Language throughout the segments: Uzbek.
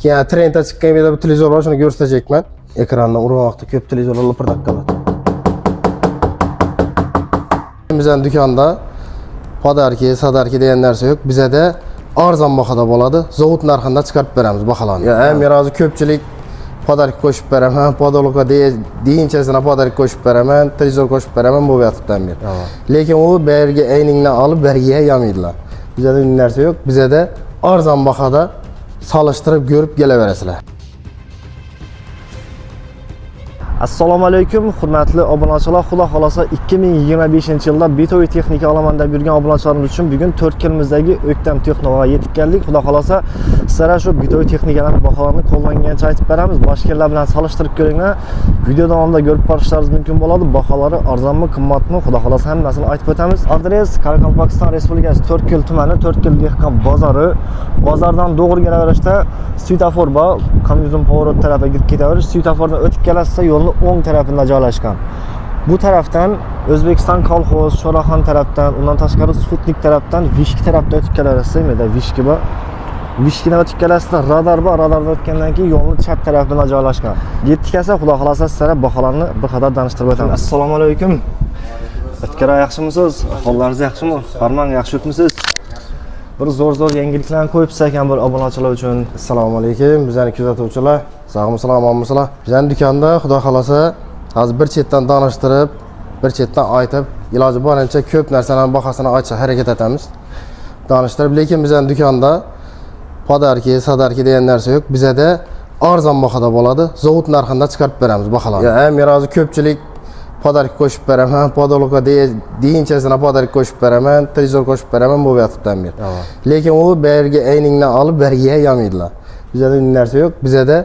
Keyin trendga chiqqan yerda bir televizor bor, shuni ko'rsatacakman. Ekrandan urgan vaqtda ko'p televizorlar lipirdak qiladi. Bizning do'konda podarki, sadarki degan narsa yo'q. Bizda arzon bahada bo'ladi. Zavod narxida chiqarib beramiz baholarni. Ham hozir ko'pchilik podarki qo'shib beraman, podolka deyinchasini podarki qo'shib beraman, televizor qo'shib beraman bu vaqtdan beri. Lekin u berga ayningdan olib berga yamaydilar. Bizda bunday narsa yo'q. Bizda arzon bahada solishtirib ko'rib kelaverasizlar. Assalomu alaykum, hurmatli obunachilar. Xudo xolasa 2025-yilda Bitoy texnika olaman deb yurgan obunachilarimiz uchun bugun 4 kilimizdagi O'ktam Texnoga yetib keldik. Xudo xolasa sizlarga shu Bitoy texnikalarning baholarini qo'llangancha aytib beramiz. Boshqalar bilan solishtirib ko'ringlar. Video davomida ko'rib borishlaringiz mumkin bo'ladi. Baholari arzonmi, qimmatmi? Xudo xolasa hammasini aytib o'tamiz. Adres Qoraqalpog'iston Respublikasi To'rtko'l tumani, To'rtko'l dehqon bozori. Bozordan to'g'ri kelaverishda svetofor bor. Kommunizm pоворot tarafiga kirib ketaverish. Svetofordan o'tib kelasizda yo'lni o'ng tarafida joylashgan. Bu tarafdan O'zbekiston kolxoz, Shoraxon tarafdan, undan tashqari Sputnik tarafdan, Vishki tarafdan o'tib kelaverasiz. Menda Vishki bor. Vishkidan o'tib kelasizda radar bor. Radardan o'tgandan keyin yo'lni chap tarafida joylashgan. Yetdik kelsa, xudo xolasa sizlarga baholarni bir qadar tanishtirib o'tamiz. Assalomu alaykum. O'tkara yaxshimisiz? Ahvollaringiz yaxshimi? Farmon yaxshi o'tmisiz? Bir zo'r yangiliklarni qo'yibsiz ekan bir obunachilar uchun. Assalomu alaykum, bizlarning kuzatuvchilar. Sog'misizlar, omonmisizlar? Bizning do'konda xudo xolasa hozir bir chetdan tanishtirib, bir chetdan aytib, iloji boricha ko'p narsalarning bahosini aytishga harakat etamiz. Tanishtirib, lekin bizning do'konda podarki, sadarki degan narsa yo'q. Bizda arzon bahada bo'ladi. Zavod narxida chiqarib beramiz baholarni. Ham hozir ko'pchilik podarki qo'shib beraman, podolka deyinchasini podarki qo'shib beraman, televizor qo'shib beraman bu vaqtdan beri. Lekin u berga ayningdan olib berga yamaydilar. Bizda bunday narsa yo'q. Bizda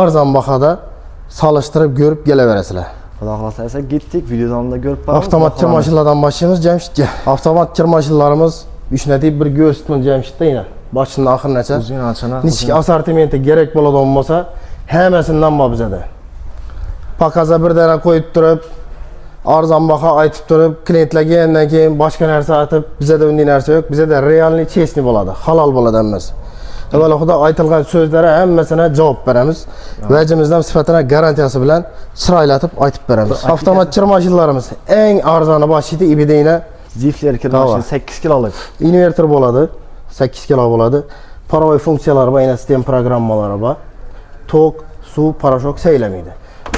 arzon bahada solishtirib ko'rib kelaverasizlar. Xudo xolasa esa ketdik, video davomida ko'rib boramiz. Avtomat kir mashinalardan boshlaymiz Jamshidga. Avtomat kir mashinalarimiz 3 natib bir ko'rsatma Jamshidda yana. Boshidan oxirigacha. Nechki assortimenti kerak bo'ladigan bo'lsa, hammasidan bor bizda. Pakaza bir dana qo'yib turib, arzon baho aytib turib, klientlarga yandan keyin boshqa narsa aytib, bizda bunday narsa yo'q. Bizda realniy chestni bo'ladi, halol bo'ladi hammasi. Avvalo xudo aytilgan so'zlari hammasini javob beramiz. Vajimizdan sifatini garantiyasi bilan chiroylatib aytib beramiz. Avtomat kir mashinalarimiz eng arzoni boshida ibideyna Zifler kir mashina 8 kilolik. Inverter bo'ladi, 8 kilo bo'ladi. Parovoy funksiyalari bor, yana sistem programmalari bor. Tok, suv, parashok saylamaydi.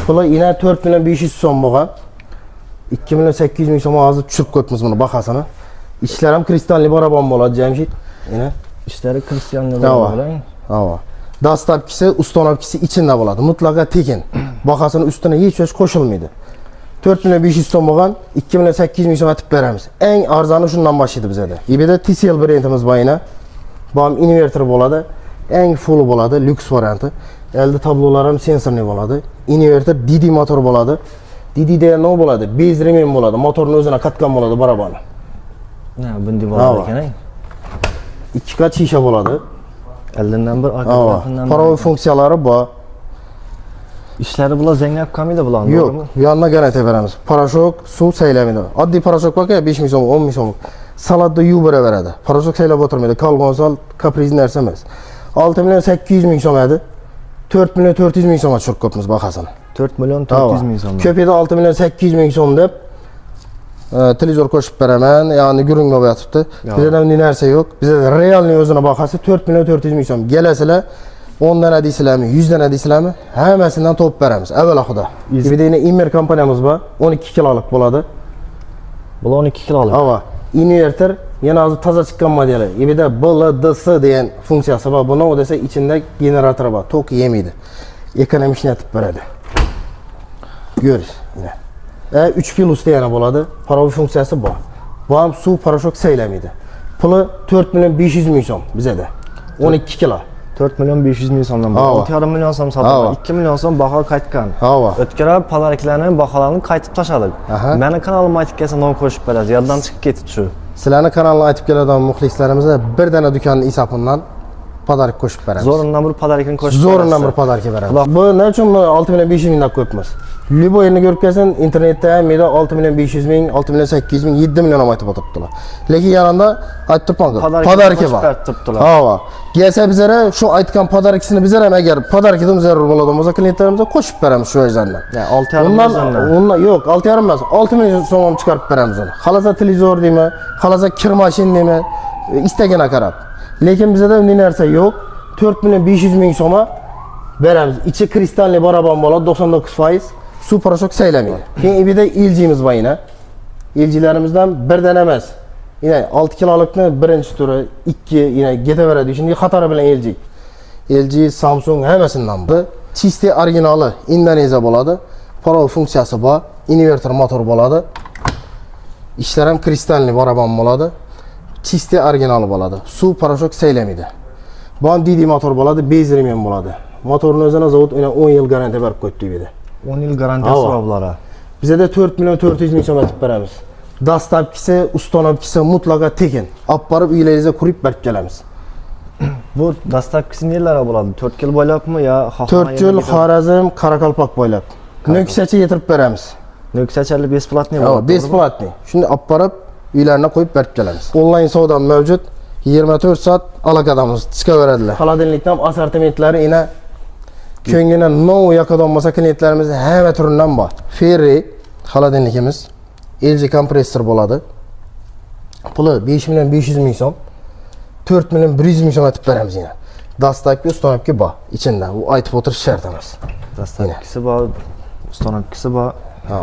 Puli ina 4.500 so'm bo'lgan. 2.800.000 so'm hozir tushib qo'yibmiz buni bahosini. Ishlar ham kristalli barabon bo'ladi Jamshid. Yana ishlari kristalli bo'ladi. Havo. Dastlabkisi, ustonovkisi ichida bo'ladi. Mutlaqo tekin. Bahosini ustuna hech narsa qo'shilmaydi. 4.500 so'm bo'lgan, 2.800.000 so'm atib beramiz. Eng arzoni shundan boshlaydi bizda. Ibida TCL brendimiz bor yana. Bu ham inverter bo'ladi. Eng full bo'ladi, lyuks varianti. Elde tablolar ham sensorli bo'ladi. Inverter DD motor bo'ladi. DD degan nima bo'ladi? Bez remen bo'ladi. Motorni o'zini qatgan bo'ladi baraboni. Bunday bo'ladi ekan. 2 kat shisha bo'ladi. Oldindan bir, orqa tarafdan parovoy funksiyalari bor. Ishlari bular zanglab qolmaydi bularni. Yo'q, bu yerga garantiya beramiz. Parashok, suv saylamaydi. Oddiy parashok borki 5.000 so'm, 10.000 so'm. Salatda yuvib beraveradi. Parashok saylab o'tirmaydi. Kolgonsal kapriz narsa emas. 6.800.000 so'm edi. 4.400.000 so'mga tushirib qo'yibmiz bahosini. 4.400.000 so'm. Ko'pida 6.800.000 so'm deb televizor qo'shib beraman, ya'ni gurung bo'lib yotibdi. Bizda bunday narsa yo'q. Bizda realniy o'zini bahosi 4.400.000 so'm. Kelasizlar 10 dana deysizlarmi, 100 dana deysizlarmi, hammasidan topib beramiz. Avvalo xudo. Ibideyni Immer kompaniyamiz bor, 12 kilolik bo'ladi. Bu 12 kilolik. Ava, inverter yana hozir toza chiqqan modeli. Ibida BLDS degan funksiyasi bor. Buni o desa ichida generator bor, tok yemaydi. Ekonomik ishlatib beradi. Ko'rish. 3 plus yana bo'ladi. Parovoy funksiyasi bor. Bu ham suv, parashok saylamaydi. Puli 4.500.000 so'm bizda. 12 kilo. 4.500.000 so'mdan bor. 6.5 million so'm sotadi. 2 million so'm baho qaytgan. O'tkara podarklarning baholarini qaytib tashladik. Meni kanalimga aytib kelsa nom qo'shib beradi. Yoddan chiqib ketdi shu. Sizlarning kanalni aytib keladigan muxlislarimizga bir dana do'konning hisobidan podarik qo'shib beramiz. Zo'rindan bir podarikini qo'shib. Zo'rindan bir podarik beramiz. Bu ne uchun 6.500.000 mingdan ko'pmiz? Libo yerni ko'rib kelsin, internetda ham 6.500.000, 6.800.000, 7 million ham aytib o'tiribdilar. Lekin yanında aytib turibman, podariki bor. Ha, kelsa bizlere shu aytgan podarikisini bizlar ham agar podarikdan zarur bo'ladigan bo'lsa, klientlarimizga qo'shib beramiz shu yerdan. Ya 6.5 Undan yo'q, 6.5 emas, 6 million so'm ham chiqarib beramiz uni. Xalasa televizor deymi, xalasa kir mashin deymi, istaganga qarab. Lekin bizda unday narsa yo'q. 4.500.000 so'mga beramiz. İçi kristalli baraban bo'ladi, 99%. Su poрошок saylamaydi. Keyin ibida LG'miz bor yana. LG'larimizdan birdan emas. Yine 6 kilolikni birinchi turi, 2 yine ketaveradi. Shunday xatari bilan LG. LG, Samsung hammasidan bu. Chisti originali Indoneziya bo'ladi. Parov funksiyasi bor, inverter motor bo'ladi. Ishlar ham kristalli baraban bo'ladi. Chisti originali bo'ladi. Su poрошок saylamaydi. Bu ham DD motor bo'ladi, bezrim ham bo'ladi. Motorni o'zini zavod 10 yil garantiya berib qo'yibdi dedi. 10 yil garantiyasi bor bulara. Bizda 4.400.000 so'm aytib beramiz. Dastavkisi, uстановkisi mutlaqo tekin. Olib borib uylaringizga qurib berib kelamiz. Bu dastavkisi nelarga bo'ladi? 4 yil bo'ylabmi yo 4 yil Xorazm, Qoraqalpoq bo'ylab. Nöksacha yetirib beramiz. Nöksachali besplatniy bo'ladi. Besplatniy. Shuni olib borib uylarına qo'yib berib kelamiz. Onlayn savdo mavjud. 24 soat alakadamiz chiqaveradilar. Xolodilnikdan assortimentlari ina ko'ngina nov yoqadan bo'lsa klientlarimiz hamma turidan bor. Ferri xolodilnikimiz LG kompressor bo'ladi. Puli 5.500.000 so'm. 4.100.000 so'm aytib beramiz yana. Dastavka, uстановка bor ichida. U aytib o'tirish shart emas. Dastavkasi bor, uстановkasi bor. Ha.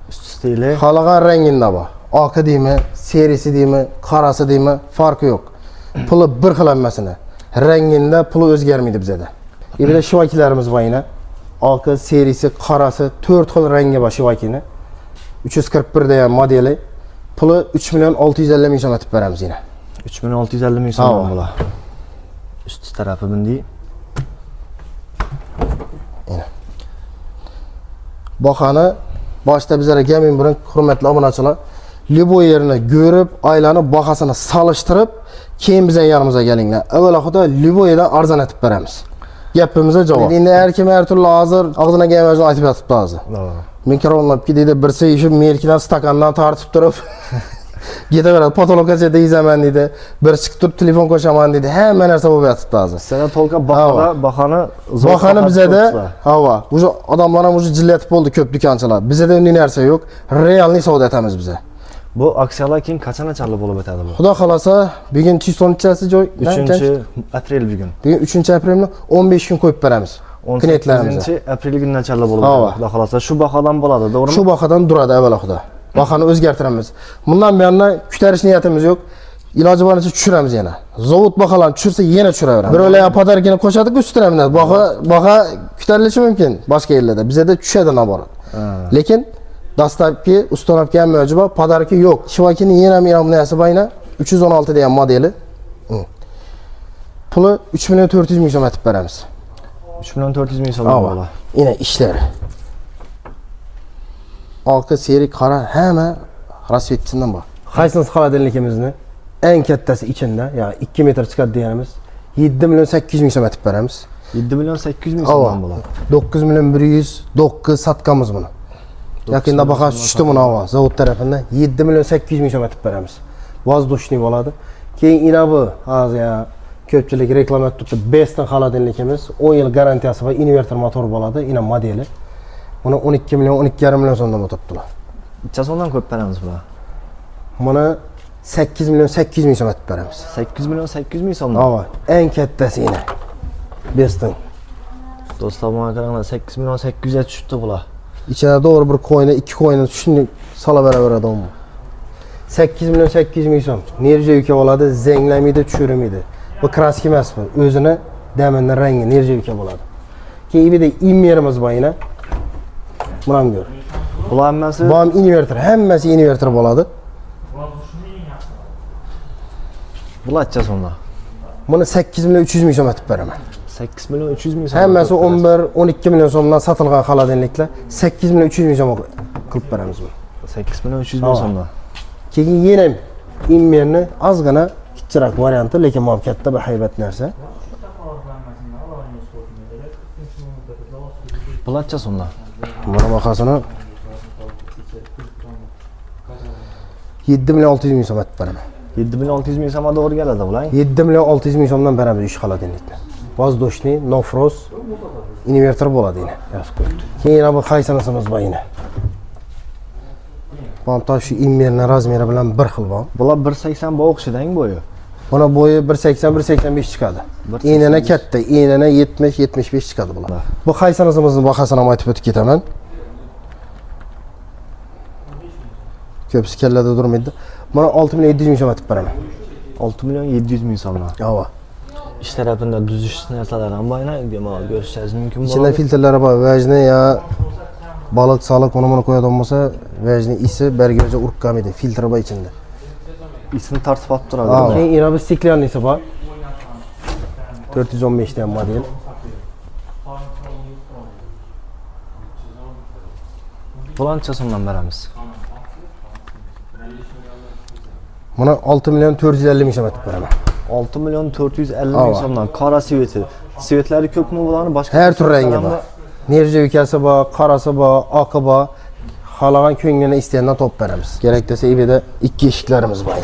Üstüyle. Xohlagan rangida bor. Oqi deymi, serisi deymi, qorasi deymi, farqi yo'q. Puli bir xil hammasini. Rangida puli o'zgarmaydi bizda. Endi shivakilarimiz bor yana. Oqi, serisi, qorasi 4 xil rangi bor shivakini. 341 degan modeli. Puli 3.650.000 so'm aytib beramiz yana. 3.650.000 so'm bo'la. Üst tarafı bunday. Bahani boshda bizlarga kelmang bilan hurmatli obunachilar, Libo yerini ko'rib, aylanib bahasini solishtirib, keyin bizning yanimizga kelinglar. Avvalo Libo yerdan arzon aytib beramiz. Gapimizga javob. Endi har kim har turli hozir og'zina kelmagan aytib yotibdi hozir. Mikrofonlabki deydi, birsi ishib melkidan stakandan tortib turib ketaveradi. Patologgacha deyzaman deydi. Bir chiqib turib telefon qo'shaman deydi. Hamma narsa bo'lib yotibdi hozir. Sana tolqa bahani bizada hava. O'sha odamlar ham o'sha jillatib bo'ldi ko'p do'konchilar. Bizada unday narsa yo'q. Realniy savdo etamiz biz. Bu aksiyalar keyin qachongacha bo'lib o'tadi bu? Xudo xolasa, bugun chiqonchasi joy 3-aprel bugun. Bugun 3-aprelni 15 kun qo'yib beramiz. Klientlarimizga. 3-aprel kungacha bo'lib o'tadi. Xudo xolasa shu bahodan bo'ladi, to'g'rimi? Shu bahodan turadi avvalo xudo. Bahoni o'zgartiramiz. Bundan buyondan kutarish niyatimiz yo'q. Iloji boricha tushiramiz yana. Zavod baholarni tushirsa yana tushiraveramiz. Birovlar podarikini qo'shadi-ku ustiramizdan. Baho kutarilishi mumkin boshqa yerlarda. Bizda tushadi naborat. Lekin dastavki, uстановка ham mavjud, podariki yo'q. Shivakini yana ma'lumotasi bayna 316 degan modeli. Puli 3.400.000 so'm aytib beramiz. 3.400.000 so'm bo'ladi. Yine işleri. Oqi, seri, qora hamma rasvetchidan bor. Qaysini xolodilnikimizni eng kattasi ichida, ya'ni 2 metr chiqadi deganimiz 7.800.000 so'm aytib beramiz. 7.800.000 so'm bo'ladi. 9.109 satqamiz buni. Yaqinda baho tushdi buni havo zavod tarafidan 7.800.000 so'm aytib beramiz. Vozdушный bo'ladi. Keyin ina bu hozir ya ko'pchilik reklama qilib Best'in xolodilnikimiz 10 yil garantiyasi va inverter motor bo'ladi, ina modeli. Buni 12 million, 12,5 million so'mdan o'tibdilar. Necha so'mdan ko'p beramiz bular? Buni 8.800.000 so'm aytib beramiz. 8.800.000 so'mdan. Havo, eng kattasi ina. Best'in. Do'stlar, mana qaranglar, 8.800 tushdi bular. İçeride doğru bir koyuna, 2 koyuna tushunib sola beraveradi u. 8.800.000 so'm. Nerje yuka bo'ladi, zenglamaydi, tushirmaydi. Bu kraska emas bu. O'zini daminning rangi nerje yuka bo'ladi. Keyin bir de inverterimiz bor yana. Buni ham ko'r. Bular hammasi bu ham inverter, hammasi inverter bo'ladi. Bular necha so'mdan? Buni 8.300.000 so'm aytib beraman. 8.300.000 so'm. Hammasi 11-12 million so'mdan sotilgan xolodilniklar 8.300.000 so'm qilib beramiz buni. 8.300.000 so'mdan. Keyin yana inverni ozgina kichikroq varianti, lekin bu katta bir haybat narsa. Bularcha so'mdan. Buni bahosini 7 million 600 ming so'm aytib beraman. 7600 ming so'mga to'g'ri keladi bular. 7 million 600 ming so'mdan beramiz 3 xolodilnikni. Воздушный, no frost, inverter bo'ladi yine. Keyin bu qaysinisimiz bor yine. Bunta shu immerni razmeri bilan bir xil bor. Bular 1.80 bo'y o'xshaydi bo'yi. Buna bo'yi 1.80-1.85 chiqadi. Enana katta, enana 70-75 chiqadi bular. Bu qaysinisimizni bahosini ham aytib o'tib ketaman. Ko'psi kellada durmaydi. Buni 6 million 700 ming so'm aytib beraman. 6 million 700 ming so'mdan. Ava. İç tarafında düzüş narsalar ham bayna bemalol ko'rishingiz mumkin bo'ladi. İçinde filtrlari bor. Vajni ya balık saliq onu bunu qo'yadigan bo'lsa, vajni isi bergerje urib qolmaydi. Filtri bor ichida. Isini tartib olib turadi. Keyin yana bir stiklanlisi bor. 415 dan model. Bulancha so'mdan beramiz. Buni 6 million 450 ming so'm aytib beraman. 6 milyon 450 ming so'mdan qora sveti. Svetlari ko'pmi bularni boshqa? Her tur rengi bor. Nerjevkasi bor, qorasi bor, oqi bor. Xohlagan ko'nglini istagandan top beramiz. Kerak desa ibida 2 eshiklarimiz bor.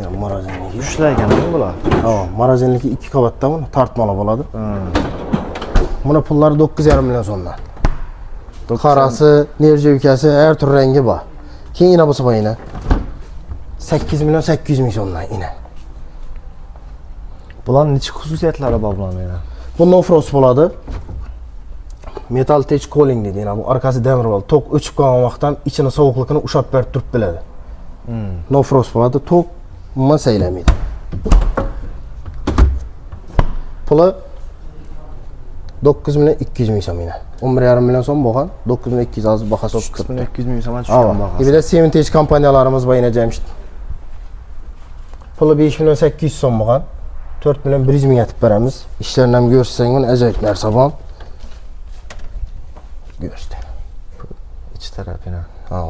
Ya marazinligi. Ushlagan bular. Ha, marazinligi 2 qavatdan buni tortmali bo'ladi. Buni pullari 9,5 million so'mdan. Qorasi, nerjevkasi her tur rengi bor. Keyin yine bo'lsa yine 8 million 800 ming so'mdan yine. Bularning necha xususiyatlari bor bularning yana? Bu no frost bo'ladi. Metal tech cooling deydi. Yani bu arkasi demir bo'ladi. Tok o'chib qolgan vaqtdan ichini sovuqligini ushlab berib turib biladi. No frost bo'ladi. Tok masaylamaydi. Puli 9 million 200 ming so'm yine. 11,5 million so'm bo'lgan. 9 million 200 hozir bahasi tushib 9 million 200 ming so'mga tushgan bahasi. Bir de Sevintage kompaniyalarimiz bor yine Jamshid. Puli 5 million 800 so'm bo'lgan. 4 million 100 ming aytib beramiz. İşlerini ham ko'rsang, buni ajoyib narsa bor. Ko'rdi. İç tarafına. Ha.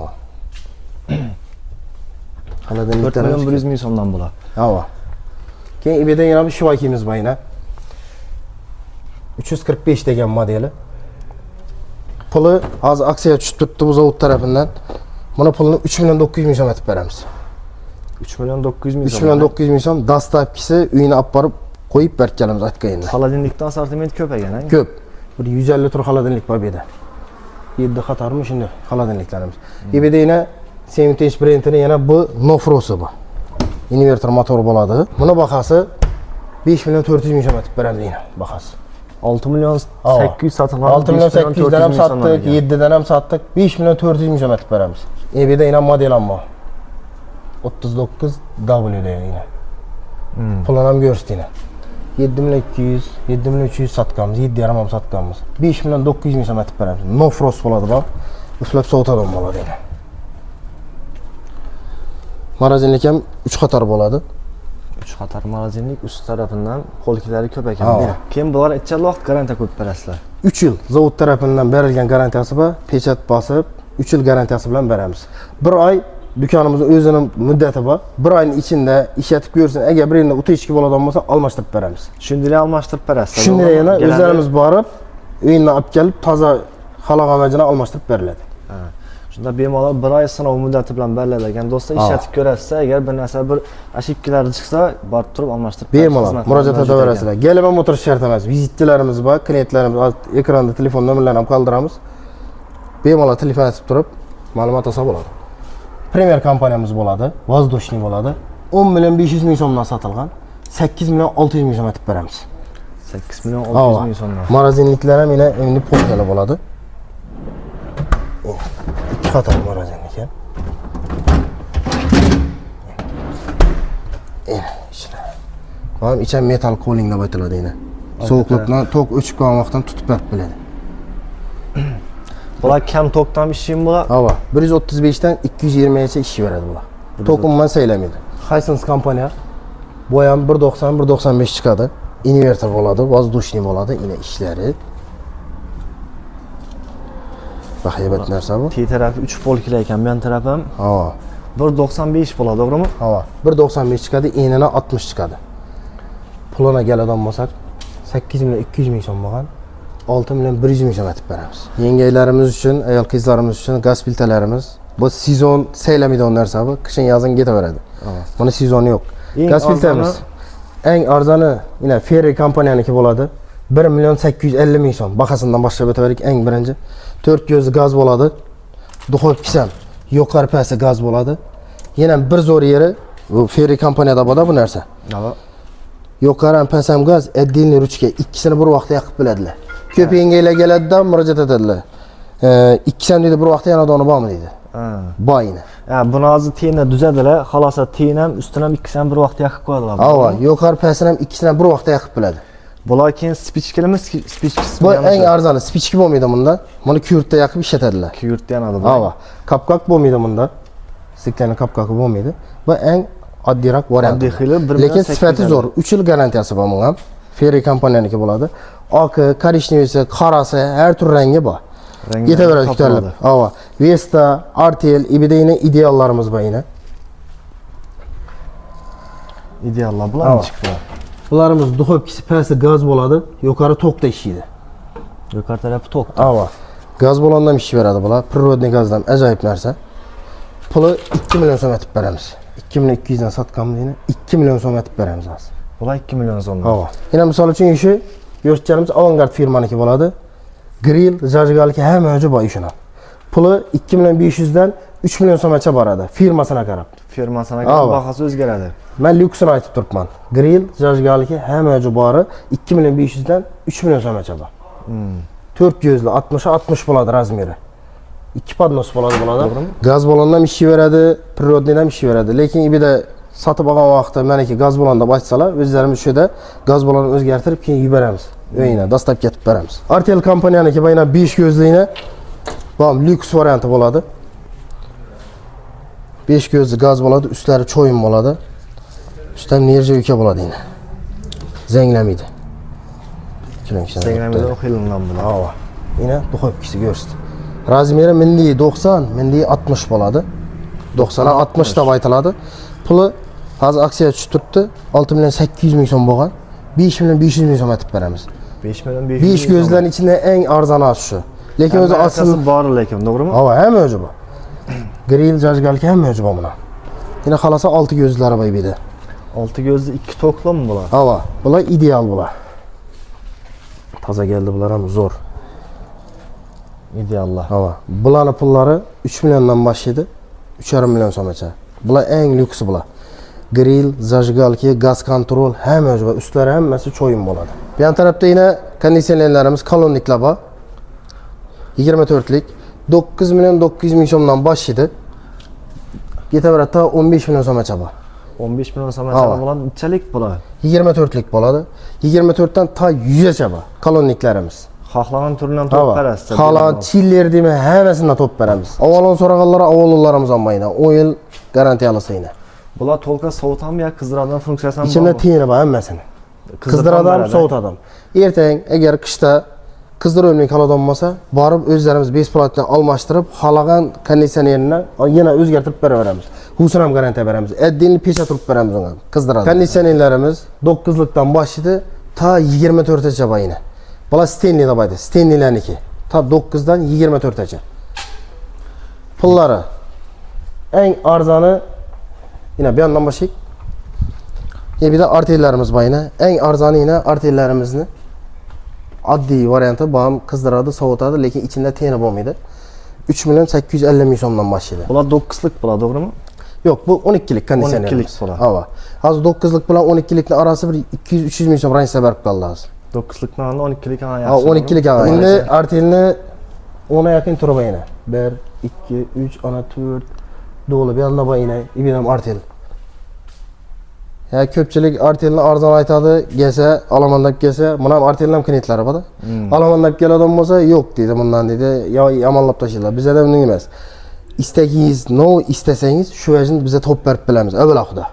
4 million 100 ming so'mdan bular. Ha. Keyin ibida yana bir Shivakimiz bor yine. 345 degan modeli. Puli hozir aksiya tushib turibdi bu zavod tarafidan. Buni pulini 3 million 900 ming so'm aytib beramiz. 3 million 900 ming 3 million 900 ming so'm dastavkisi uyini olib borib qo'yib berganimiz aytganda. Xolodilnikdan assortiment ko'p ekan-a? Ko'p. Bir 150 tur xolodilnik bor bu yerda. 7 qatormi shunday xolodilniklarimiz. Bu yerda yana Sevintage brendini yana bu no frost bor. Inverter motor bo'ladi. Buni bahasi 5 million 400 ming so'm aytib beramiz yana bahasi. 6 milyon 800 satılan 6 milyon 800 dan ham sattık, 7 dan ham sattık, 5 milyon 400 ming so'm aytib beramiz. Ebida yana model ham bor. 39W da yine. Pulini ham ko'rsatdi yine. 7 milyon 200, 7 milyon 300 satganmiz, 7,5 ham satganmiz. 5 milyon 900 ming so'm aytib beramiz. No frost bo'ladi bu. Uslab sovutadigan bo'ladi yine. Marazinlik ham 3 qator bo'ladi. 3 qator marazinlik üst tarafından polkilari ko'p ekan. Keyin bular etchal vaqt garantiya ko'p berasizlar. 3 yil zavod tarafidan berilgan garantiyasi bor. Pechat bosib 3 yil garantiyasi bilan beramiz. 1 oy dükanımızın o'zining muddati bor. 1 oyning ichida ishlatib ko'rsin. Agar bir yerda o'ta ichki bo'ladigan bo'lsa, almashtirib beramiz. Shunday almashtirib berasizlar. Shunday yana o'zlarimiz borib, uyini olib kelib, toza xaloq amajini almashtirib beriladi. Shunda bemalol 1 oy sinov muddati bilan beriladigan do'stlar ishlatib ko'rasiz. Agar bir narsa bir ashibkilar chiqsa, borib turib almashtirib bemalol murojaat etaverasizlar. Gelib o'tirish shart emas. Vizitchilarimiz bor, klientlarimiz ekranda telefon nomerlarini ham qoldiramiz. Bemalol telefon etib turib, ma'lumot olsa bo'ladi. Premier kompaniyamiz bo'ladi, Воздушный bo'ladi. 10 million 500 ming so'mdan sotilgan. 8 million 600 ming so'm aytib beramiz. 8 million 600 ming so'mdan. Marazinliklar ham yana endi polkali bo'ladi. 2 qator marazinlik ham. Ham icham metal cooling deb aytiladi yana. Sovuqlikdan tok o'chib qolgan vaqtdan tutib berib biladi. Bular kam tokdan ishim bular. Hava 135 dan 220 gacha ish beradi bular. To'qimman saylamaydi. Hisense kompaniya bu ham 190 195 chiqadi. Inverter bo'ladi, воздушный bo'ladi, ina ishlari. Hebat narsa bu. T tarafı 3 polklar ekan, bu taraf ham Ha. 1.95 bo'ladi, to'g'rimi? Ha. 1.95 chiqadi, enini 60 chiqadi. Puluna keladigan bo'lsak, 8 million 200 ming so'm bo'lgan. 6 million 100 ming so'm etib beramiz. Yengaylarimiz uchun, ayol qizlarimiz uchun gaz filtrlarimiz. Bu sezon saylamaydigan narsa bu. Qishin yozin ketaveradi. Buni sezoni yo'q. Gaz filtramiz eng arzoni yine Ferri kompaniyaniki bo'ladi. 1 million 850 ming so'm. Bahasidan boshlab o'taverik. Eng birinchi 4 ko'zli gaz bo'ladi. Duxovkasi ham yuqori pasti gaz bo'ladi. Yana bir zo'r yeri bu Ferri kompaniyada bo'ladi bu narsa. Yuqori ham past ham gaz, отдельный ruchka ikkisini bir vaqtda yoqib biladilar. Ko'p yengaylar keladidan murojaat etadilar. İkisini deydi bir vaqtda yanadoni bormi deydi. Boyini. Buni hozir teni tuzadilar, xolos teni ham ustini ham ikkisini bir vaqtda yoqib qo'yadilar. Ava, yuqori pastini ham ikkisini bir vaqtda yoqib biladi. Bular keyin spichkamiz, spichkasi bu eng arzoni, spichki bo'lmaydi bunda. Buni kuyurtda yoqib ishlatadilar. Kuyurtda yanadi bu. Ava, kapkak bo'lmaydi bunda. Stiklarning kapkaki bo'lmaydi. Bu eng oddiyroq variant. Lekin sifati zo'r. 3 yil garantiyasi bor bunga ham. Ferri kompaniyaniki bo'ladi. Oqi, korishnevysi, qorasi, har tur rangi bor. Yetaveradi ko'tarilib. Ava, Vesta, Artel, Ibideyni ideallarimiz bor yine. Ideallar bular chiqdi. Bularimiz duxovkasi pasti gaz bo'ladi, yuqori tokda ishlaydi. Yuqori tarafi tok. Ava. Gaz balondan ish beradi bular. Prirodniy gazdan ajoyib narsa. Puli 2 million so'm etib beramiz. 2 million 200 dan sotganmiz yine 2 million so'm etib beramiz hozir. Bular 2 million so'm. Ava. Yine misol uchun ishi yo'qchilarimiz Avangard firmaniki bo'ladi. Grill, zajgalki hamma joyi bor ishini. Puli 2 million 500 dan 3 million so'mgacha boradi, firmasına qarab. Firmasına qarab bahasi o'zgaradi. Men lyuksini aytib turibman. Grill, zajgalki hamma joyi bori 2 million 500 dan 3 million so'mgacha bor. 4 ko'zli 60'a 60 bo'ladi razmeri. 2 podnos bo'ladi bularda. Gaz balondan ishi beradi, prirodniydan ishi beradi. Lekin ibida sotib olgan vaqtda meniki gaz balonda aytsalar, o'zlarimiz shu yerda gaz balonini o'zgartirib keyin yuboramiz. O'yina dastlab ketib beramiz. Artel kompaniyaniki bayna 5 ko'zlikni bu lyuks varianti bo'ladi. 5 ko'zli gaz bo'ladi, ustlari cho'yin bo'ladi. Ustdan nержавейка bo'ladi yine. Zanglamaydi. Zanglamaydi, o'qilingan bular. Ava. Yine duxovkasi ko'rsatdi. Razmeri milliy 90, milliy 60 bo'ladi. 90'a 60 deb aytiladi. Puli hozir aksiya tushib turibdi. 6 million 800 ming so'm bo'lgan. 5 million 500 ming so'm etib beramiz. 5 million 500 ming. 5 ko'zlarning ichida eng arzoni shu. Lekin o'zi asl bor lekin, to'g'rimi? Ava, hamma o'zi bor. Grill, zajgalki hamma o'zi bor buna. Yine xalasa 6 ko'zlari bor edi. 6 ko'zli 2 to'qlami bular? Ava, bular ideal bular. Toza geldi bular ham zo'r. İdeallar. Ava. Bularning pullari 3 milliondan başlaydı. 3,5 million so'mgacha. Bular eng lyuksi bular. Grill, zajgalki, gaz kontrol hamma o'zi bor. Ustlari hammasi cho'yin bo'ladi. Bu yan tarafda yine konditsionerlarimiz kolonniklar bor. 24'lik 9 million 900 ming so'mdan başlaydı. Yetaveradi ta 15 million so'mgacha bor. 15 million so'mgacha bo'ladi. Neçalik bular? 24'lik bo'ladi. 24'dan ta 100gacha bor kolonniklarimiz. Xohlagan turidan top berasiz. Xohlagan chiller deymi, hammasidan top beramiz. Avvalon so'raganlar avvallarimiz olmaydi. 10 yil garantiyalisi yine. Bular to'lqa sovutami yo qizdiradigan funksiyasi ham bor. İçinde tiyini bor hammasini. Qizdiradigan, sovutadigan. Ertang agar qishda qizdirolmay qoladigan bo'lsa, borib o'zlarimiz besplatdan almashtirib, xohlagan konditsionerini yana o'zgartirib beraveramiz. Husini ham garantiya beramiz. Отдельный pecha turib beramiz unga. Qizdiradi. Konditsionerlarimiz 9'likdan başlaydı ta 24'gacha bor yine. Bular Stanley deb aytadi. Stanley'larniki. Ta 9'dan 24'gacha. Pullari eng arzoni yine bir yandan başlayık. Bir de artellerimiz var yine. En arzani yine artellerimizni adli variantı bağım kızdırады, soğutadı. Lekin içinde teni olmaydı. 3 milyon 850 ming so'mdan başlaydı. Bular 9'lik bular, doğru mu? Yok, bu 12'lik kondisyonerimiz. 12'lik bular. Ava. Az 9'lik bilan 12'likni arası bir 200-300 ming so'm ranjda berib qoldi hozir. 9'likdan 12'lik ana yaxshi. 12'lik ana. Endi artelni 10'a yaqin turi bor yine. 1, 2, 3, ana 4 dolu bir yanda bor yine. İbidam artel. Ya ko'pchilik artelni arzon aytadi, kelsa, olaman deb kelsa, buni ham artelni ham klientlari bor-da. Olaman deb keladigan bo'lsa, yo'q deydi, bundan deydi, yo yomonlab tashlaydilar. Bizda bunday emas. İstegingiz, no istesangiz shu vajin biza top berib bilamiz. Avval xudo.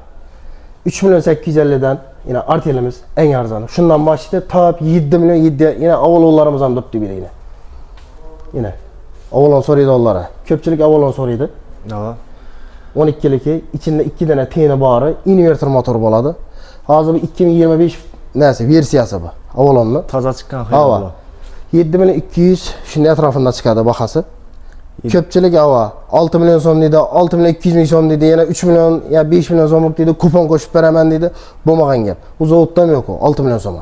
3 milyon 850 dan yine artelimiz eng arzoni. Shundan boshlaydi, top 7 milyon 7 yine avvallarimiz ham deb deydi yine. Yine Avalon so'raydi onlara. Ko'pchilik Avalon so'raydi. Ha. 12'liki içinde 2 tane teni bari inverter motor bo'ladi. Hozir bu 2025 nasi versiyasi bu. Avalonning. Toza chiqqan Ava. xiyol. 7200 shunday atrofida chiqadi bahasi. Ko'pchilik ava 6 million so'm deydi, 6 million 200 ming so'm deydi, yana 3 million ya 5 million so'mlik deydi, kupon qo'shib beraman deydi. Bo'lmagan gap. Bu zavoddan yo'q u 6 million so'm.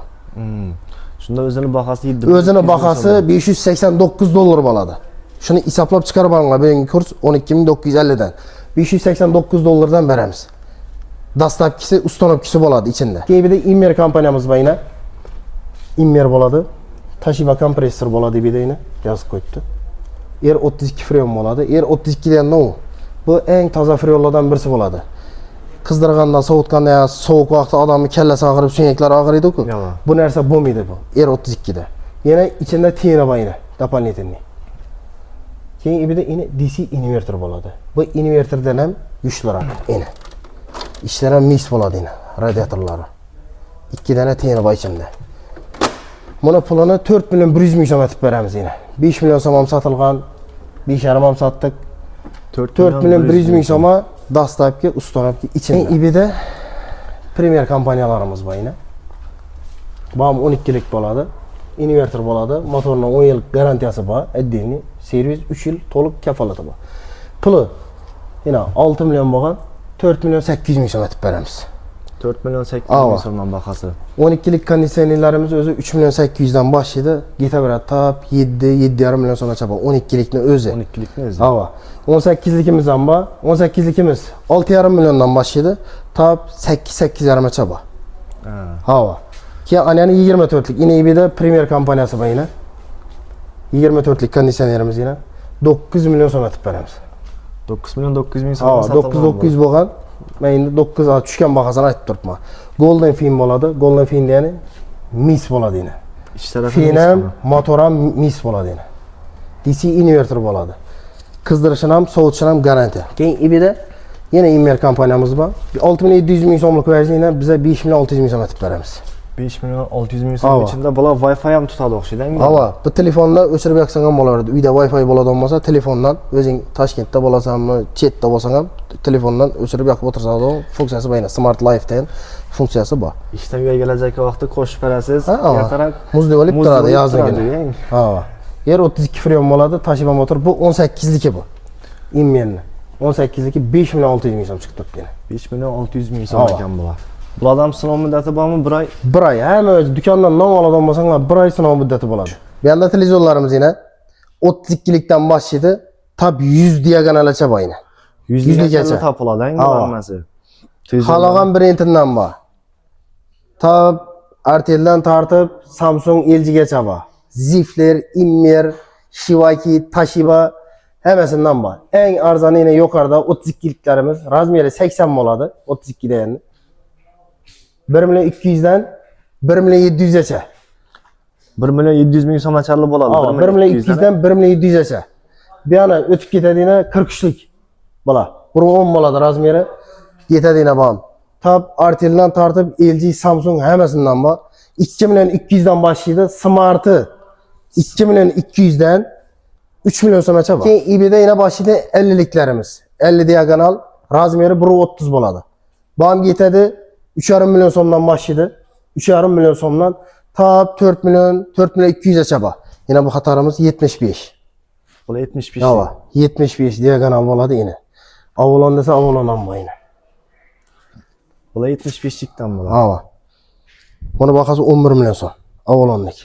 Shunda o'zini bahasi 7. O'zini bahasi 589 dollar bo'ladi. Shuni hisoblab chiqarib olinglar. Bugungi kurs 12950 dan. 589 dollardan beramiz. Dastlabkisi ustanovkisi bo'ladi ichida. Keyin bir de Immer kompaniyamiz bor yana. Immer bo'ladi. Toshiba kompressor bo'ladi bir de yana. Yozib qo'yibdi. R32 freon bo'ladi. R32 dan no. Bu eng toza freonlardan birisi bo'ladi. Qizdirganda, sovutganda, sovuq vaqtda odamning kallasi og'rib, suyaklari og'riydi-ku. Bu narsa bo'lmaydi bu. R32 da. Yana ichida tiyini bor yana. Дополнительный. Keyin bir de yine DC inverter bo'ladi. Bu inverterdan ham kuchliroq yana. Ishlar ham mis bo'ladi yana, radiatorlari. 2 dana teni bor ichida. Buni pulini 4 million 100 ming so'm etib beramiz yana. 5 million so'm ham sotilgan, 5,5 ham sotdik. 4 million 100 ming so'm dastlabki ustanovki ichida. İB'de Premier kompaniyalarimiz bor yana. Bam 12'lik bo'ladi. Inverter bo'ladi. Motorning 10 yil garantiyasi bor. Отдельный servis 3 yil to'liq kafolati bor. Puli yana 6 million bo'lgan 4 million 800 ming so'm etib beramiz. 4 million 800 ming so'mdan bahasi. 12'lik konditsionerlarimiz o'zi 3 million 800 dan boshlaydi. Ketaveradi tap 7,5 million so'mgacha bor. 12'likni o'zi. 12'likni o'zi. Hava. 18'likimiz ham bor. 18'likimiz 6,5 milliondan boshlaydi. Tap 8,5 gacha bor. Hava. Keyin ana 24'lik yine İB'de Premier kompaniyasi bor yine. 24'lik konditsionerimiz yine 9 million so'm etib beramiz. 9 million 900 ming so'mdan sotilgan. 9 bo'lgan. Men endi 9 ga tushgan bahasini aytib turibman. Golden Fin bo'ladi. Golden Fin degani mis bo'ladi yine. Ish tarafi Fin ham, motor ham mis bo'ladi yine. DC inverter bo'ladi. Qizdirishini ham, sovutishini ham garantiya. Keyin İB'de yine Immer kompaniyamiz bor. 6700 ming so'mlik versiyani biza 5 million 600 ming so'm etib beramiz. 5 million 600 ming so'm ichida bular Wi-Fi ham tutadi o'xshaydi. Hava, bu telefondan o'chirib yoqsang ham bo'laveradi. Uyda Wi-Fi bo'ladigan bo'lsa, telefondan o'zing Toshkentda bo'lasanmi, chetda bo'lsang ham telefondan o'chirib yoqib o'tirsangiz, funksiyasi bor. Smart Life degan funksiyasi bor. Ishdan uyga kelajak vaqtda qo'shib berasiz. Ertaroq muzdek bo'lib turadi yozligini. Ha. R32 freon bo'ladi, Toshiba motor. Bu 18'liki bu. Immenni. 18'liki 5 million 600 ming so'm chiqib turibdi. 5 million 600 ming so'm ekan bular. Bulardan sinov muddati bormi? 1 oy. 1 oy. Hamma o'zi do'kondan non oladigan bo'lsanglar 1 oy sinov muddati bo'ladi. Bu yerda televizorlarimiz yana 32'likdan boshlaydi, tab 100 diagonalgacha bor yana. 100 gacha topiladi hammasi. Xalogan brendindan bor. Tab Artel'dan tortib Samsung, LG gacha bor. Zifler, Immer, Shivaki, Toshiba hammasidan bor. Eng arzoni yana yuqorida 32'liklarimiz, razmeri 80 bo'ladi, 32 degani. 1 million 200 dan 1 million 700 gacha. 1 million 700 ming so'macharli bo'ladi. 1 million 200 dan 1 million 700 gacha. Bu yana o'tib ketadigan 43'lik bo'la. 10 bo'ladi razmeri. Yetadigan bor. Tab Artel'dan tortib LG, Samsung hammasidan bor. 2 million 200 dan boshlaydi. Smart'i 2 million 200 dan 3 million so'mgacha bor. Keyin İB'de yana boshlaydi 50'liklarimiz. 50 diagonal, razmeri 1.30 bo'ladi. Bu ham yetadi 3,5 million so'mdan boshlaydi. 3,5 million so'mdan tab 4 million 200 gacha bor. Yana bu xatarimiz 75. Bu 75. Hava 75 diagonal bo'ladi yine. Avalon desa Avalon ham bor yine. Bu 75'likdan bo'ladi. Hava. Buni bahasi 11 million so'm. Avalonlik.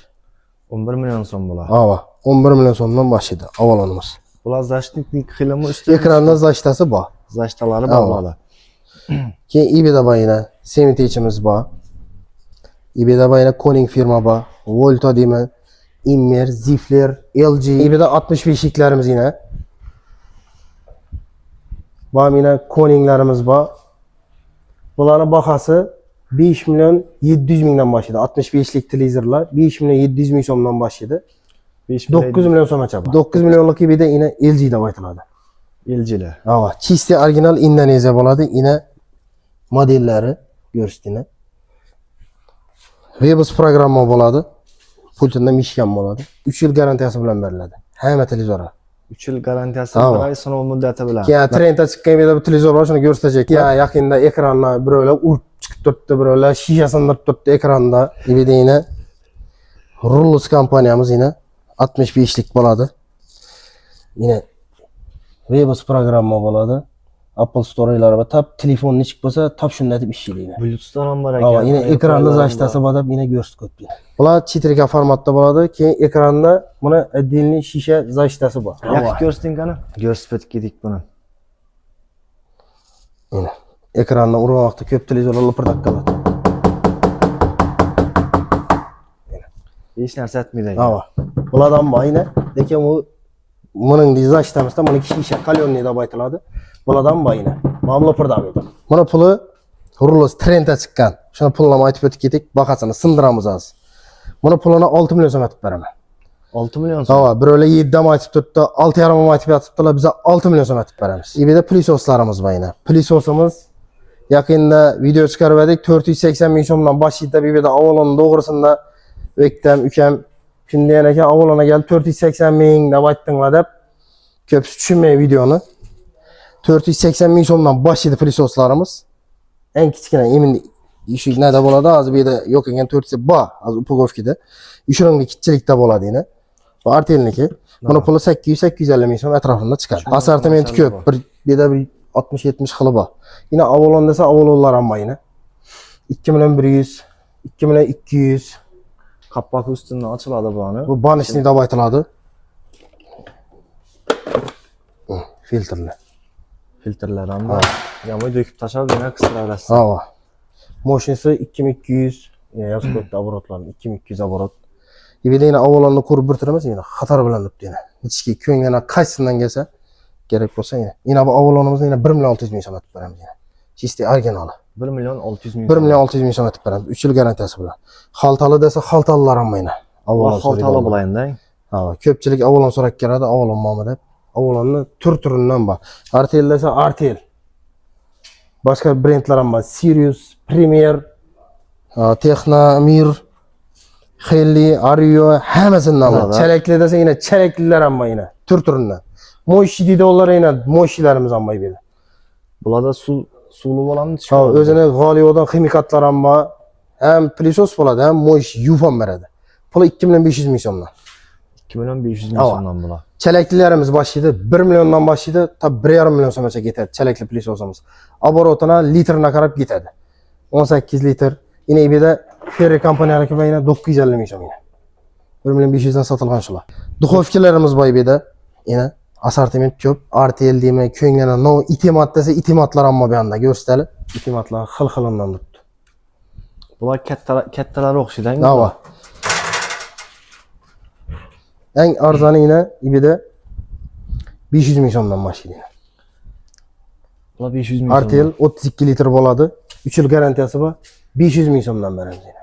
11 million so'm bo'ladi. Hava 11 million so'mdan boshlaydi Avalonimiz. Bular zashtitnik xilimi ustida ekranda zashtasi bor. Zashtalari bor bo'ladi. Keyin İB'de bor yine semitechimiz bor. İB'de bor yine Koning firma bor. Volta deyman, Immer, Zifler, LG. İB'de 65'liklarimiz yine. Bor yine Koninglarimiz bor. Bularning bahasi 5 million 700 mingdan boshlaydi. 65'lik televizorlar 5 million 700 ming so'mdan boshlaydi. 9 million so'mgacha bor. 9 millionlik İB'de yine LG deb aytiladi. LG'lar. Ha, чисто original Indoneziya bo'ladi. Yine modellari ko'rsatdinglar. Webos programma bo'ladi. Pultida mishgan bo'ladi. 3 yil garantiyasi bilan beriladi. Hamma televizorlar. 3 yil garantiyasi, Tamam. 1 oy sinov muddati bilan. Keyin trendda chiqqan yerda bir televizor bor, shuni ko'rsatacak. Ya yaqinda ekranni birovlar urib chiqib turibdi, birovlar shisha sindirib turibdi ekranda. Ibida yine Rullus kompaniyamiz yine 65lik bo'ladi. Yine Rebus programma bo'ladi. Apple Store'lar va tab telefonni chiqib bo'lsa, tab shunday deb ishlaydi. Bluetooth'dan ham bor Ha, ekan. yine ekranni zachtasi bor deb yine ko'rsatib. Bular 4K formatda bo'ladi. Keyin ekranda buni отдельный shisha zachtasi bor. Yaxshi ko'rsating qani? Ko'rsatib kedik buni. Yine ekranni urgan vaqtda ko'p televizorlar lipirdak qiladi. Hech narsa aytmaydi. Ha. Bulardan bor yine. Lekin bu buning zachtamisida buni shisha qalyonniy deb aytiladi. Bulardan bor yine. Mana lipirdak edi. Buni puli Rullus trendda chiqqan. Shuni pulini aytib o'tib ketik. Bahasini sindiramiz hozir. Buni pulini 6 million so'm aytib beraman. 6 million so'm. Ha, birovlar 7 dan aytib turibdi, 6,5 dan aytib yotibdilar. Biz 6 million so'm aytib beramiz. Ibida plisoslarimiz bor yine. Plisosimiz yaqinda video chiqarib edik, 480 ming so'mdan boshlaydi deb ibida avvalon to'g'risida o'ktam, ukam shunday yana ekan avvalona keldi 480 ming deb aytdinglar deb ko'p tushunmay videoni. 480 ming so'mdan boshlaydi plisoslarimiz. Eng kichkina emin eshik nada bo'ladi, hozir bu yerda yo'q ekan 400 bor, hozir upagovkada. Ushiringli kichiklikda bo'ladi yine. Bu Artelniki. Buni puli 800-850 ming so'm atrofida chiqadi. Assortimenti ko'p. Bir yerda 60-70 xili bor. Yine Avalon desa Avalonlar ham bor yine. 2 million 100, 2 million 200. Qapoq ustidan ochiladi buni. Bu banishni deb aytiladi. Filtrlar. Filtrlar ham bor. Yamoy dökib tashlab yana qisira olasiz. Ha. Moshinasi 2200, yozib qo'yibdi obrotlarni 2200 obrot. Ibida yine Avalonni ko'rib bir turamiz, yine xatar bilan debdi yine. Ichki ko'nglina qaysidan kelsa kerak bo'lsa yine. Yine bu Avalonimizni yine 1 million 600 ming so'm aytib beramiz yine. Chisti originali. 1 million 600 ming. 1 million 600 ming so'm aytib beramiz. 3 yil garantiyasi bilan. Xaltali desa xaltalilar ham yine. Avalon xaltali bo'laydi. Ha, ko'pchilik Avalon so'rab keladi, Avalon mo'mi deb. Avalonni tur-turidan bor. Artel desa Artel. Boshqa brendlar ham bor. Sirius, Premier, Technomir, Helly, Ario hammasidan bor. Chalakli desa yine chalaklilar ham bor yine. Tur-turidan. Moshi deydilar yine, moshilarimiz ham bor bu yerda. Bularda suvli bo'ladimi? Ha, o'zini g'oliyodan ximikatlar ham bor. Ham pilisos bo'ladi, ham mosh yuvib ham beradi. Puli 2500 ming so'mdan. 2 million 500 ming so'mdan bular. Chalaklilarimiz boshlaydi 1 milliondan boshlaydi, tab 1,5 million so'mgacha ketadi chalakli plisosimiz. Oborotini litrna qarab ketadi. 18 litr. Yine ibida Ferri kompaniyalari va yine 950 ming so'm. 1 million 500 dan sotilgan shular. Duxovkalarimiz bor ibida. Yine assortiment ko'p. Artel deymi, ko'nglina no itimat desa itimatlar ham bor bu yerda ko'rsatali. Itimatlar xil-xilidan turibdi. Bular kattalar o'xshaydi. Nava. Eng arzoni yine ibida 500 ming so'mdan boshlaydi. Bular 500 ming. Artel 32 litr bo'ladi. 3 yil garantiyasi bor. 500 ming so'mdan beramiz yine.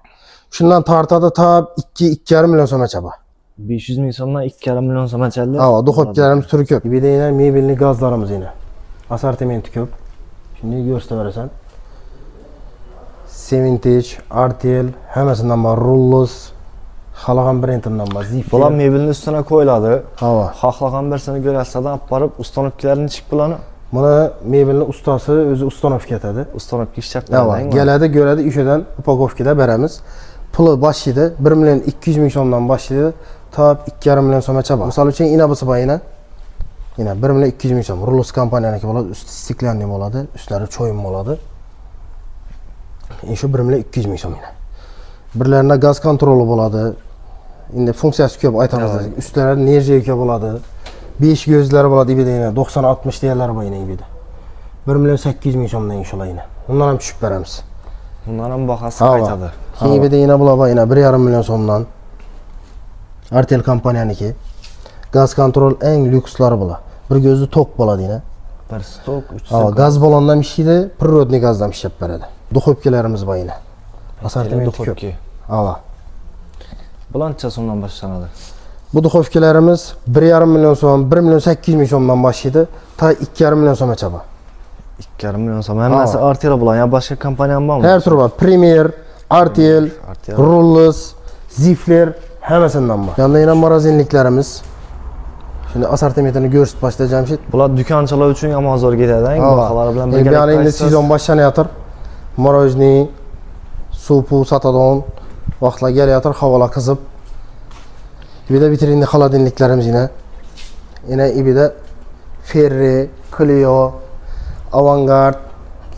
Shundan tortadi tab 2-2,5 million so'mgacha bor. 500 ming so'mdan 2,5 million so'mgacha. Ha, duxovkalarimiz turi ko'p. Ibida yine mebelli gazlarimiz yine. Assortimenti ko'p. Shunday ko'rsatib berasan. Sevintage, Artel, hammasidan bor. Rullus, xalagan brendidan bor. Zifir. Bular mebelni ustiga qo'yiladi. Ha. Xohlagan birsini ko'rasizdan olib borib, ustanovkalarni chiqib bularni. Buni mebelni ustasi o'zi ustanovka etadi. Ustanovka ishlab beradi. Keladi, ko'radi, o'shadan upagovkada beramiz. Puli boshlaydi 1 million 200 ming so'mdan boshlaydi, tab 2,5 million so'mgacha bor. Misol uchun inabisi bor yine. Yine 1 million 200 ming so'm. Rullus kompaniyalari bo'ladi, usti stiklanli bo'ladi, ustlari cho'yim bo'ladi. Shu 1 million 200 ming so'm yine. Birlarida gaz kontroli bo'ladi. Endi funksiyasi ko'p aytamiz. Ustlari nerjiyka bo'ladi. 5 gözlari bo'ladi ibida yine 90-60 deyarlar bor yine ibida. 1 million 800 ming so'mdan inshaalloh yine. Bundan ham tushib beramiz. Bundan ham bahasi qaytadi. Keyin ibida yine bular bor yine 1,5 million so'mdan. Artel kompaniyaniki. Gaz kontrol eng lyukslari bular. Bir gözlü tok bo'ladi yine. Bir stok, 3 Ha, gaz balondan ishlaydi, prirodniy gazdan ishlab beradi. Duxovkalarimiz bor yine. Assortimenti ko'p. Ha. Bulancha so'mdan boshlanadi. Bu duxovkalarimiz 1,5 million so'm, 1 million 800 ming so'mdan boshlaydi, ta 2,5 million so'mgacha bor. 2,5 million so'm. Hammasi Artel bular, ya boshqa kompaniya ham bormi? Her turi bor. Premier, Artel, Rullus, Zifler hammasidan bor. Yanda yine marazinliklarimiz. Şimdi assortimentini ko'rsatib başlaydi Jamshid. Bular dükanchilar uchun ham hozir ketadi, baholar bilan birga. Yani endi sezon boshlanayotir. Morojniy, supu satadigan vaqtlar kelayotir, havolar qizib. Ibida vitrinli xolodilniklarimiz yine. Yine ibida Ferri, Clio, Avantgard,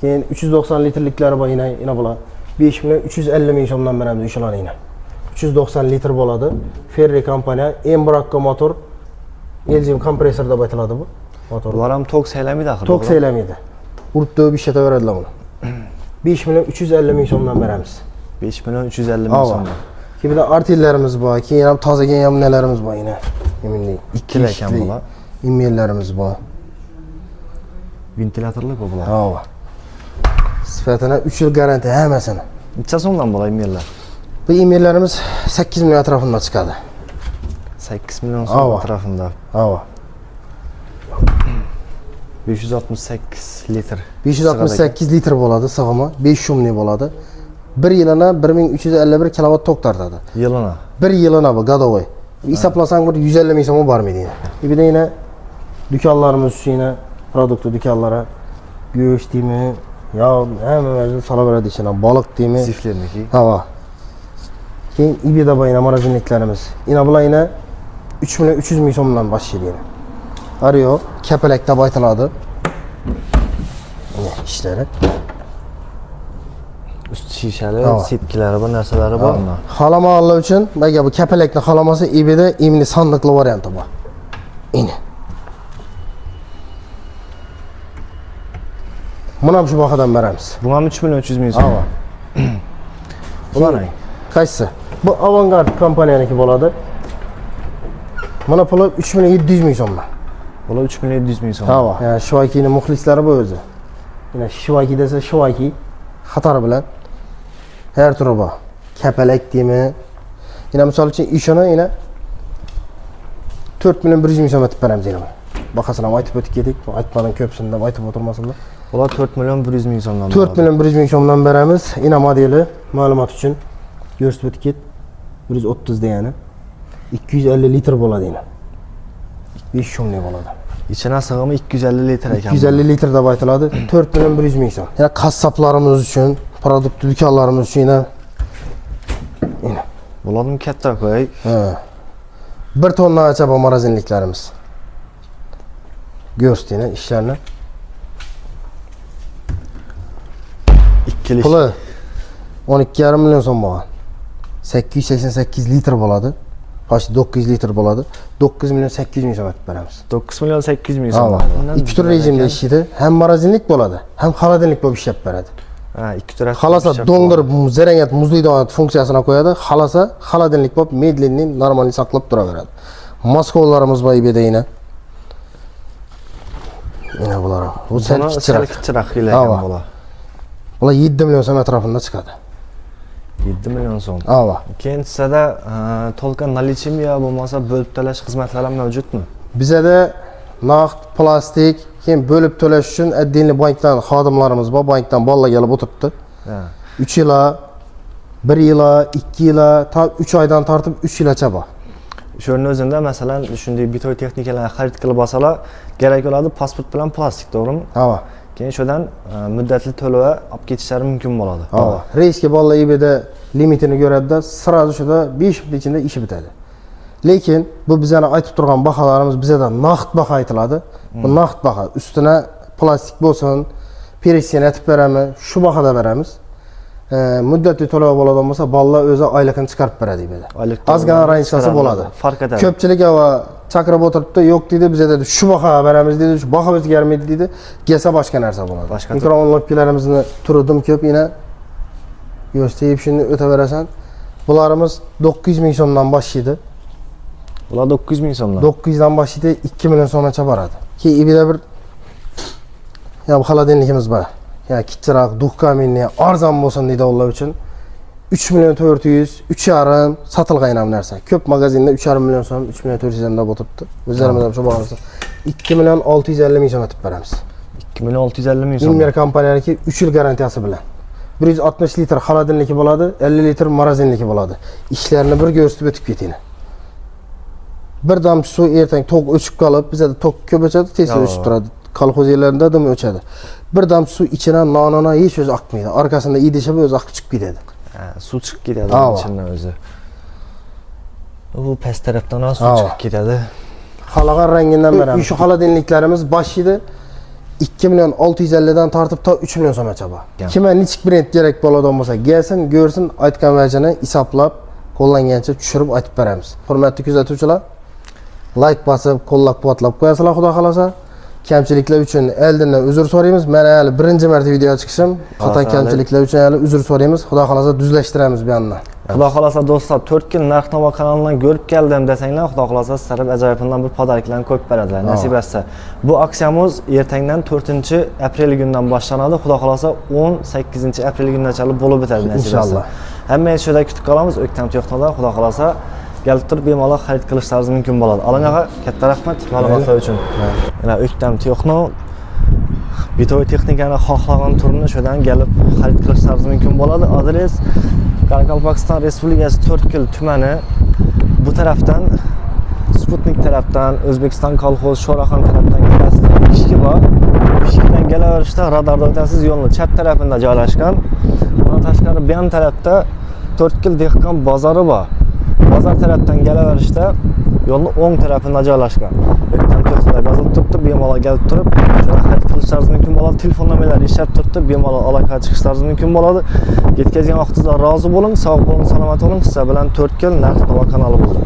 keyin 390 litrliklari bor yine bular. 5 milyon 350 ming so'mdan beramiz o'shalarni yine. 390 litr bo'ladi. Ferri kompaniya, Embraco motor, LG kompressor deb aytiladi bu motor. Bular ham tok saylamaydi axir. Tok saylamaydi. Urib deb ishlataveradilar buni. 5 milyon 350 ming so'mdan beramiz. 5 milyon 350 ming so'mdan. Keyin artillerimiz bor, keyin ham tozagan ham nelerimiz bor yine. Yeminli. Ikkila ekan bular. Emaillarimiz bor. Ventilyatorlar bu bular. Ha. Sifatına 3 yıl garanti hammasini. Necha so'mdan bo'ladi emaillar? Bu emaillarimiz 8 milyon atrofında chiqadi. 8 milyon so'm atrofida. Ha. 568 litr. 568 litr bo'ladi sig'imi, 5 shumli bo'ladi. 1 yilina 1351 kilovat tok tortadi. Yilina. 1 yilina bu gadovoy. Hesaplasang bir 150 ming so'm bormaydi yine. Bir de yine dükkanlarımız için yine produktu dükkanlara göğüs deymi, ya hemen salaveradi içine balık deymi. Ziflerniki. Ha. Keyin ibida bor yine marazinliklarimiz. Yine bular yine 3 milyon 300 ming so'mdan başlaydı yine. Arıyor, kepelek deb aytiladi. Yine işleri. Üst shishali, sepkilari bor, narsalari bor. Xalamalar uchun baga bu kapalakni xalamasi ibida imli sandiqli varianti bor. Ini. Buni ham shu bahodan beramiz. Bu ham 3 milyon 300 ming so'm. Ha. Bular ne? Qaysi? Bu Avantgard kompaniyaniki bo'ladi. Mana puli 3 milyon 700 ming so'm. Bular 3 milyon 700 ming so'm. Ha. Yani Shivakini muxlislari bu o'zi. Yine Shivaki desa Shivaki xatar bilan her turi bor. Kapalak deymi? Yine misol uchun ishini yine 4 milyon 100 ming so'm etib beramiz yine. Bahasini ham aytib o'tib kedik. Aytmadan ko'psini deb aytib o'tirmasinlar. Bular 4 milyon 100 ming so'mdan. 4 milyon 100 ming so'mdan beramiz. Yine modeli ma'lumot uchun ko'rsatib o'tib ket. 130 degani 250 litr bo'ladi yine. 5 shumli bo'ladi. İçine sig'imi 250 litr ekan. 250 litr deb aytiladi. 4 milyon 100 ming so'm. Yine qassoblarimiz uchun, produkt dükanlarımız uchun yine. Bularning katta qo'y. Ha. 1 tonnacha bor marazinliklarimiz. Go'shtini ishlarni. İkkili. Puli 12,5 milyon so'm bo'lgan. 888 litr bo'ladi. Qashi 900 litr bo'ladi. 9 milyon 800 ming so'm etib beramiz. 9 milyon 800 ming so'm. İki tur rejimde ishlaydi. Hem marazinlik bo'ladi, hem xolodilnik bo'lib ishlab beradi. Ha, ikki tur. Xalasa dongdirib, zarangat, muzlaydigan funksiyasini qo'yadi. Xalasa xolodilnik bo'lib, medlenni normal saqlab turaveradi. Moskvalarimiz bor ibida yine. Yine bular. Bu sal kichikroq ekan bular. Bular 7 milyon so'm atrofida chiqadi. 7 milyon so'm. Ava. Keyin sizda tolka nalichimiya bo'lmasa bo'lib to'lash xizmatlari ham mavjudmi? Bizda naqd, plastik, keyin bo'lib to'lash uchun отдельный bankdan xodimlarimiz bor. Bankdan bolalar kelib o'tiribdi. 3 yil, 1 yil, 2 yil, 3 oydan tortib 3 yilgacha bor. O'shaning o'zida masalan shunday bitoy texnikalarni xarid qilib olsalar, kerak bo'ladi pasport bilan plastik, to'g'rimi? Ha. Keyin shodan muddatli to'lova olib ketishlari mumkin bo'ladi. Ha. Reysga bolalar ibida limitini ko'radi-da, sirasi shuda 5 minut ichida ishi bitadi. Lekin bu bizlarning aytib turgan baholarimiz bizda naqd baho aytiladi. Bu naqd baho. Ustuna plastik bo'lsin, peressiya etib beramiz, shu bahoda beramiz. Muddatli to'lov bo'ladigan bo'lsa, bolalar o'zi oylikini chiqarib beradi ibida. Ozgina ranchasi bo'ladi. Farq etadi. Ko'pchilik va chaqirib o'tiribdi, yo'q deydi, bizda dedi, shu baho beramiz deydi, shu baho o'zgarmaydi deydi. Kelsa boshqa narsa bo'ladi. Mikroonloklarimizni turidim ko'p, yana yo'stayib shuni o'taverasan. Bularimiz 900 ming so'mdan boshlaydi. Bular 900 ming so'mdan. 900 dan boshlaydi, 2 million so'mgacha boradi. Keyin ibida bir bu xolodilnikimiz bor. Ya kichikroq, duhkaminli, arzon bo'lsin deydi ular uchun. 3 milyon 400, 3,5 satilgan ham narsa. Ko'p magazinda 3,5 milyon so'm, 3 milyon 400 dan o'tiribdi. O'zlarimiz ham shu bahorda 2 milyon 650 ming so'm etib beramiz. 2 milyon 650 ming so'm. Inmer kompaniyasi 3 yil garantiyasi bilan. 160 litr xolodilniki bo'ladi, 50 litr marazinliki bo'ladi. Ishlarini bir ko'rsatib o'tib keting. Bir damchi suv ertang tok o'chib qolib, bizda tok ko'p o'chadi, tez o'chib turadi. Kolxoz yerlarida dim o'chadi. Bir damchi suv ichidan nonona hech o'zi oqmaydi. Orqasida idisha o'zi oqib chiqib ketadi. Suv chiqib ketadi ichidan o'zi. U past tarafdan ham suv chiqib ketadi. Xalagan rangidan beramiz. Shu xolodilniklarimiz boshida 2 million 650 dan tortib to 3 million so'mgacha bor. Kimga nechik brend kerak bo'ladigan bo'lsa, gelsin, ko'rsin, aytgan vajini hisoblab, qo'llangancha tushirib aytib beramiz. Hurmatli kuzatuvchilar, like bosib, qo'llab-quvvatlab qo'yasizlar, xudo xolasa. Kamchiliklar uchun oldindan uzr so'raymiz. Mana hali birinchi marta video chiqishim. Xato kamchiliklar uchun hali uzr so'raymiz. Xudo xolasa düzlashtiramiz bu yerni. Xudo xolasa do'stlar, 4 yil narx-navo kanalidan ko'rib keldim desanglar, xudo xolasa sizlarga ajoyibundan bir podariklarni ko'p beradilar. Nasib etsa. Bu aksiyamiz ertangdan 4-aprel kunidan boshlanadi. Xudo xolasa 18-aprel kunigacha bo'lib o'tadi nasib etsa. Inshaalloh. Hammangiz shu yerda kutib qolamiz. O'ktam Texnoda xudo xolasa kelib turib bemalol xarid qilishlaringiz mumkin bo'ladi. Alanga katta rahmat ma'lumotlar uchun. Mana O'ktam Texno bitoy texnikani xohlagan turini shu yerdan kelib xarid qilishlaringiz mumkin bo'ladi. Adres Qoraqalpog'iston Respublikasi To'rtko'l tumani. Bu tarafdan Sputnik tarafdan, O'zbekiston kolxoz Sho'raxon tarafdan kelasizlar. Ishki bor. Ishkidan kelaverishda radarda o'tasiz, yo'lning chap tarafida joylashgan. Bundan tashqari bu ham tarafda To'rtko'l dehqon bozori bor. Bozor tarafdan kelaverishda yo'lning o'ng tarafida joylashgan. O'ktam Texnoda yozilib turibdi, bemalol kelib turib, shuna xarid qilishlaringiz mumkin bo'ladi. Telefon nomerlari ishlab turibdi, bemalol aloqaga chiqishlaringiz mumkin bo'ladi. Yetkazgan vaqtingizda rozi bo'ling, sog' bo'ling, salomat bo'ling. Sizlar bilan To'rtko'l narx-navo kanali bo'ldi.